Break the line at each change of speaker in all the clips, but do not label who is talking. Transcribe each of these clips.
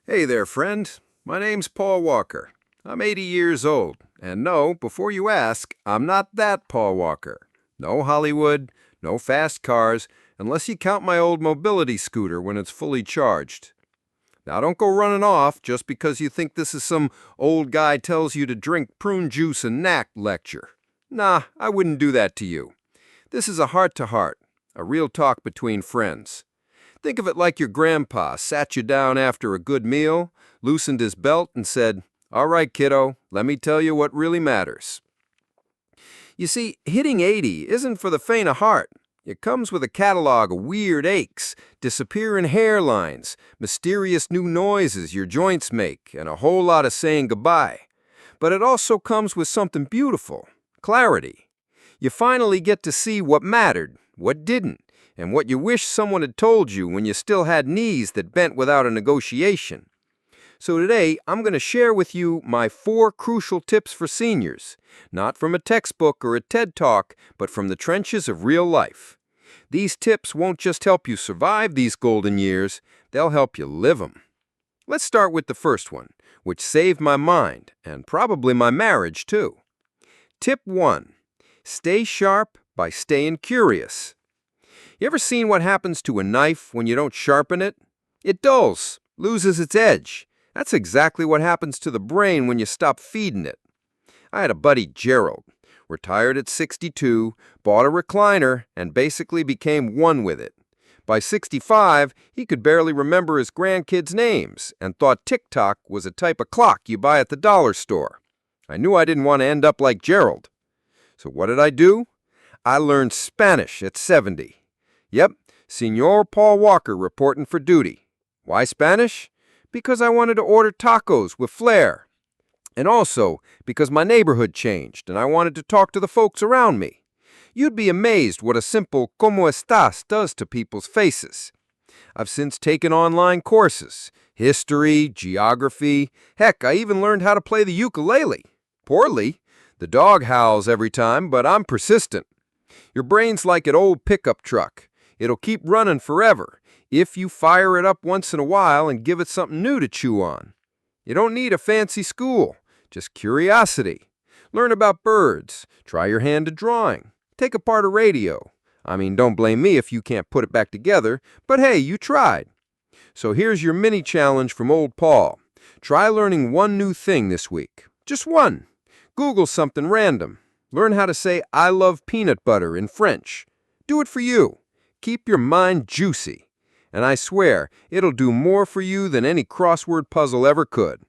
Hey there, friend. My name's Paul Walker. I'm 80 years old, and no, before you ask, I'm not that Paul Walker. No Hollywood, no fast cars, unless you count my old mobility scooter when it's fully charged. Now don't go running off just because you think this is some old guy tells you to drink prune juice and knack lecture. Nah, I wouldn't do that to you. This is a heart-to-heart, a real talk between friends. Think of it like your grandpa sat you down after a good meal, loosened his belt, and said, "All right, kiddo, let me tell you what really matters." You see, hitting 80 isn't for the faint of heart. It comes with a catalog of weird aches, disappearing hairlines, mysterious new noises your joints make, and a whole lot of saying goodbye. But it also comes with something beautiful, clarity. You finally get to see what mattered, what didn't, and what you wish someone had told you when you still had knees that bent without a negotiation. So today, I'm going to share with you my 4 crucial tips for seniors, not from a textbook or a TED Talk, but from the trenches of real life. These tips won't just help you survive these golden years, they'll help you live them. Let's start with the first one, which saved my mind, and probably my marriage too. Tip 1. Stay sharp by staying curious. You ever seen what happens to a knife when you don't sharpen it? It dulls, loses its edge. That's exactly what happens to the brain when you stop feeding it. I had a buddy, Gerald, retired at 62, bought a recliner, and basically became one with it. By 65, he could barely remember his grandkids' names and thought tick-tock was a type of clock you buy at the dollar store. I knew I didn't want to end up like Gerald. So what did I do? I learned Spanish at 70. Yep, Senor Paul Walker reporting for duty. Why Spanish? Because I wanted to order tacos with flair. And also because my neighborhood changed and I wanted to talk to the folks around me. You'd be amazed what a simple "Cómo estás" does to people's faces. I've since taken online courses, history, geography. Heck, I even learned how to play the ukulele. Poorly. The dog howls every time, but I'm persistent. Your brain's like an old pickup truck. It'll keep running forever if you fire it up once in a while and give it something new to chew on. You don't need a fancy school, just curiosity. Learn about birds, try your hand at drawing, take apart a radio. Don't blame me if you can't put it back together, but hey, you tried. So here's your mini challenge from old Paul. Try learning one new thing this week. Just one. Google something random. Learn how to say "I love peanut butter" in French. Do it for you. Keep your mind juicy. And I swear, it'll do more for you than any crossword puzzle ever could.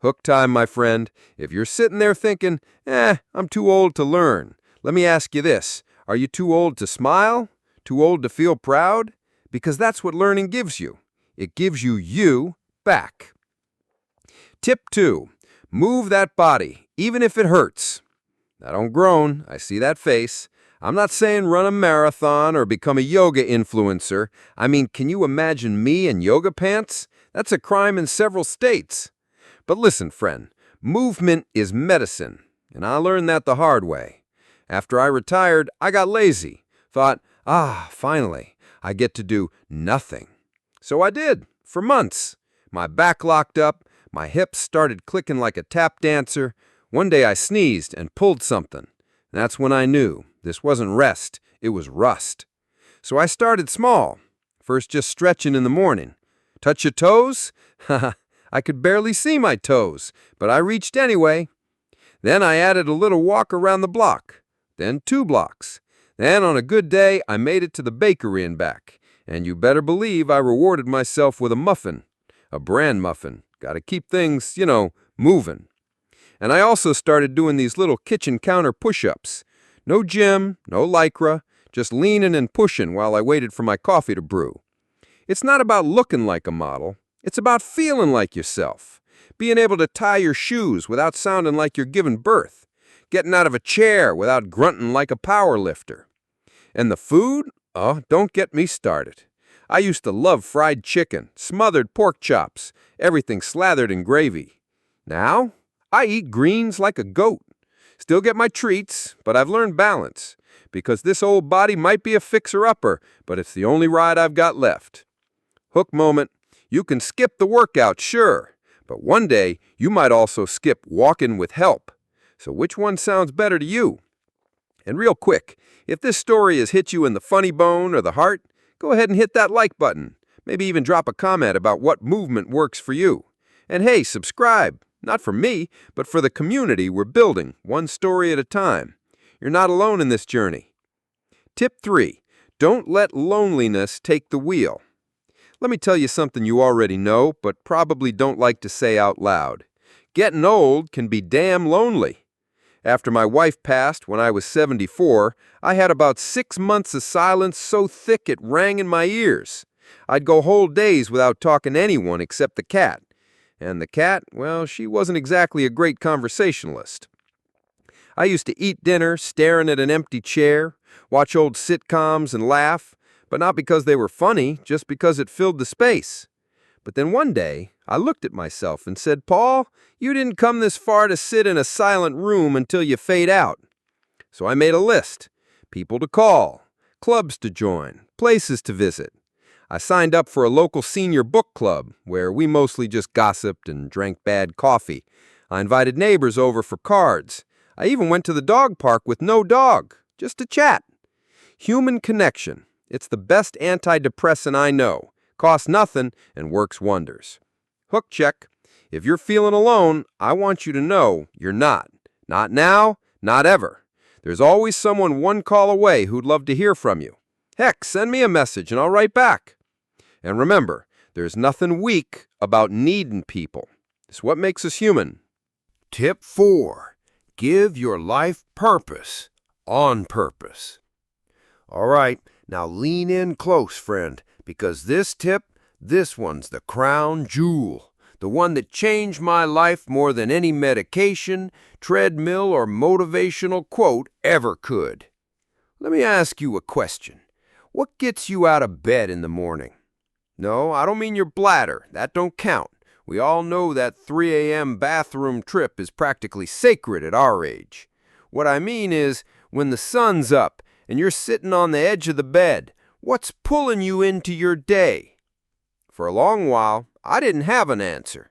Hook time, my friend. If you're sitting there thinking, I'm too old to learn, let me ask you this. Are you too old to smile? Too old to feel proud? Because that's what learning gives you. It gives you back. Tip 2. Move that body, even if it hurts. Now don't groan, I see that face. I'm not saying run a marathon or become a yoga influencer. Can you imagine me in yoga pants? That's a crime in several states. But listen, friend, movement is medicine, and I learned that the hard way. After I retired, I got lazy. Thought, finally, I get to do nothing. So I did, for months. My back locked up, my hips started clicking like a tap dancer. One day I sneezed and pulled something. That's when I knew this wasn't rest, it was rust. So I started small, first just stretching in the morning. Touch your toes? I could barely see my toes, but I reached anyway. Then I added a little walk around the block, then 2 blocks. Then on a good day, I made it to the bakery and back. And you better believe I rewarded myself with a muffin, a bran muffin. Gotta keep things, moving. And I also started doing these little kitchen counter push-ups. No gym, no lycra, just leaning and pushing while I waited for my coffee to brew. It's not about looking like a model. It's about feeling like yourself. Being able to tie your shoes without sounding like you're giving birth. Getting out of a chair without grunting like a power lifter. And the food? Oh, don't get me started. I used to love fried chicken, smothered pork chops, everything slathered in gravy. Now, I eat greens like a goat. Still get my treats, but I've learned balance. Because this old body might be a fixer-upper, but it's the only ride I've got left. Hook moment. You can skip the workout, sure, but one day you might also skip walking with help. So which one sounds better to you? And real quick, if this story has hit you in the funny bone or the heart, go ahead and hit that like button. Maybe even drop a comment about what movement works for you. And hey, subscribe, not for me, but for the community we're building, one story at a time. You're not alone in this journey. Tip 3. Don't let loneliness take the wheel. Let me tell you something you already know, but probably don't like to say out loud. Getting old can be damn lonely. After my wife passed when I was 74, I had about 6 months of silence so thick it rang in my ears. I'd go whole days without talking to anyone except the cat. And the cat, well, she wasn't exactly a great conversationalist. I used to eat dinner staring at an empty chair, watch old sitcoms and laugh, but not because they were funny, just because it filled the space. But then one day, I looked at myself and said, "Paul, you didn't come this far to sit in a silent room until you fade out." So I made a list. People to call, clubs to join, places to visit. I signed up for a local senior book club where we mostly just gossiped and drank bad coffee. I invited neighbors over for cards. I even went to the dog park with no dog, just to chat. Human connection. It's the best antidepressant I know. Costs nothing and works wonders. Hook check. If you're feeling alone, I want you to know you're not. Not now, not ever. There's always someone one call away who'd love to hear from you. Heck, send me a message and I'll write back. And remember, there's nothing weak about needing people. It's what makes us human. Tip 4. Give your life purpose on purpose. All right, now lean in close, friend, because this one's the crown jewel, the one that changed my life more than any medication, treadmill, or motivational quote ever could. Let me ask you a question. What gets you out of bed in the morning? No, I don't mean your bladder. That don't count. We all know that 3 a.m. bathroom trip is practically sacred at our age. What I mean is, when the sun's up and you're sitting on the edge of the bed, what's pulling you into your day? For a long while, I didn't have an answer.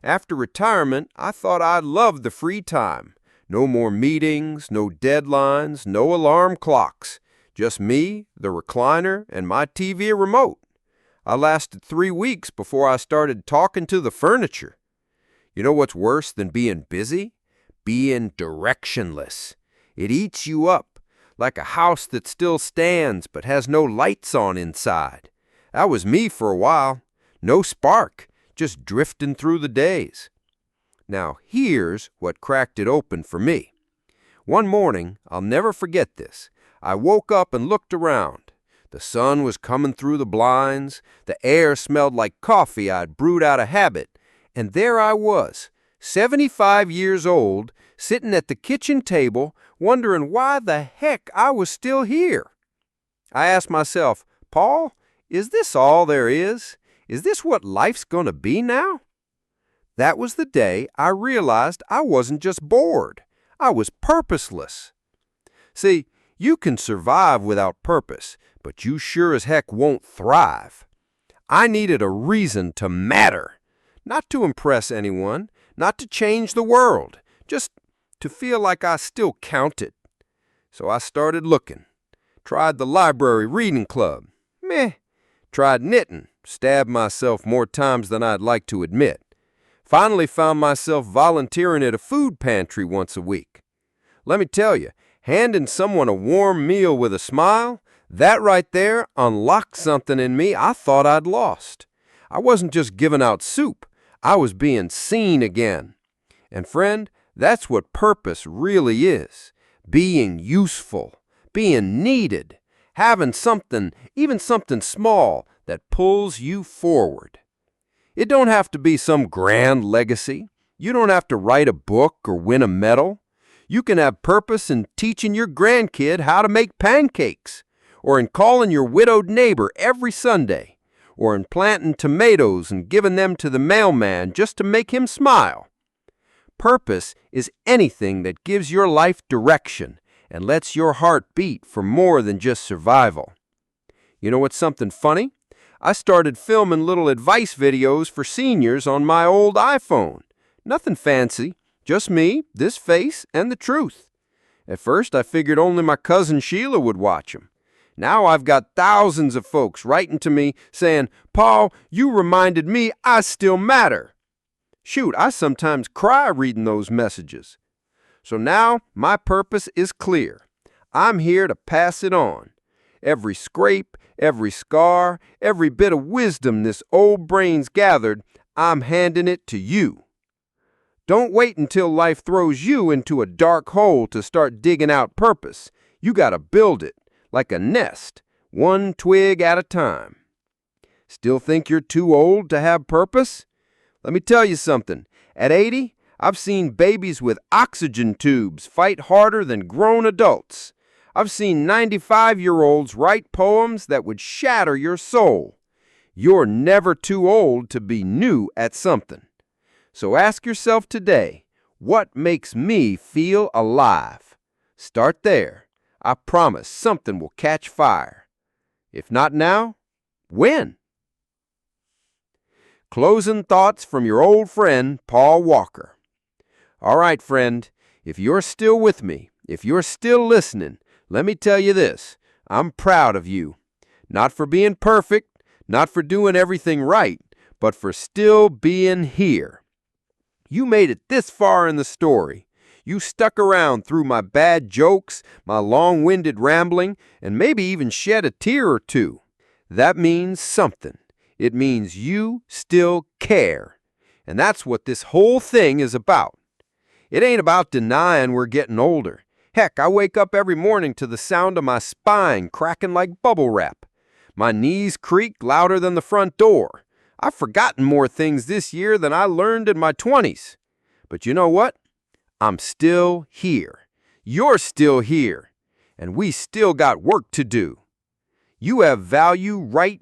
After retirement, I thought I'd love the free time. No more meetings, no deadlines, no alarm clocks. Just me, the recliner, and my TV remote. I lasted 3 weeks before I started talking to the furniture. You know what's worse than being busy? Being directionless. It eats you up, like a house that still stands but has no lights on inside. That was me for a while. No spark, just drifting through the days. Now here's what cracked it open for me. One morning, I'll never forget this, I woke up and looked around. The sun was coming through the blinds, the air smelled like coffee I'd brewed out of habit, and there I was, 75 years old, sitting at the kitchen table, wondering why the heck I was still here. I asked myself, "Paul, is this all there is? Is this what life's gonna be now?" That was the day I realized I wasn't just bored. I was purposeless. See, you can survive without purpose, but you sure as heck won't thrive. I needed a reason to matter, not to impress anyone, not to change the world, just to feel like I still counted. So I started looking. Tried the library reading club. Meh. Tried knitting. Stabbed myself more times than I'd like to admit. Finally found myself volunteering at a food pantry once a week. Let me tell you, handing someone a warm meal with a smile, that right there unlocked something in me I thought I'd lost. I wasn't just giving out soup. I was being seen again. And friend, that's what purpose really is. Being useful, being needed, having something, even something small, that pulls you forward. It don't have to be some grand legacy. You don't have to write a book or win a medal. You can have purpose in teaching your grandkid how to make pancakes, or in calling your widowed neighbor every Sunday, or in planting tomatoes and giving them to the mailman just to make him smile. Purpose is anything that gives your life direction and lets your heart beat for more than just survival. You know what's something funny? I started filming little advice videos for seniors on my old iPhone. Nothing fancy, just me, this face, and the truth. At first, I figured only my cousin Sheila would watch them. Now I've got thousands of folks writing to me saying, "Paul, you reminded me I still matter." Shoot, I sometimes cry reading those messages. So now my purpose is clear. I'm here to pass it on. Every scrape, every scar, every bit of wisdom this old brain's gathered, I'm handing it to you. Don't wait until life throws you into a dark hole to start digging out purpose. You gotta build it, like a nest, one twig at a time. Still think you're too old to have purpose? Let me tell you something. At 80, I've seen babies with oxygen tubes fight harder than grown adults. I've seen 95-year-olds write poems that would shatter your soul. You're never too old to be new at something. So ask yourself today, what makes me feel alive? Start there. I promise something will catch fire. If not now, when? Closing thoughts from your old friend, Paul Walker. All right, friend, if you're still with me, if you're still listening, let me tell you this. I'm proud of you. Not for being perfect, not for doing everything right, but for still being here. You made it this far in the story. You stuck around through my bad jokes, my long-winded rambling, and maybe even shed a tear or two. That means something. It means you still care. And that's what this whole thing is about. It ain't about denying we're getting older. Heck, I wake up every morning to the sound of my spine cracking like bubble wrap. My knees creak louder than the front door. I've forgotten more things this year than I learned in my 20s. But you know what? I'm still here. You're still here. And we still got work to do. You have value right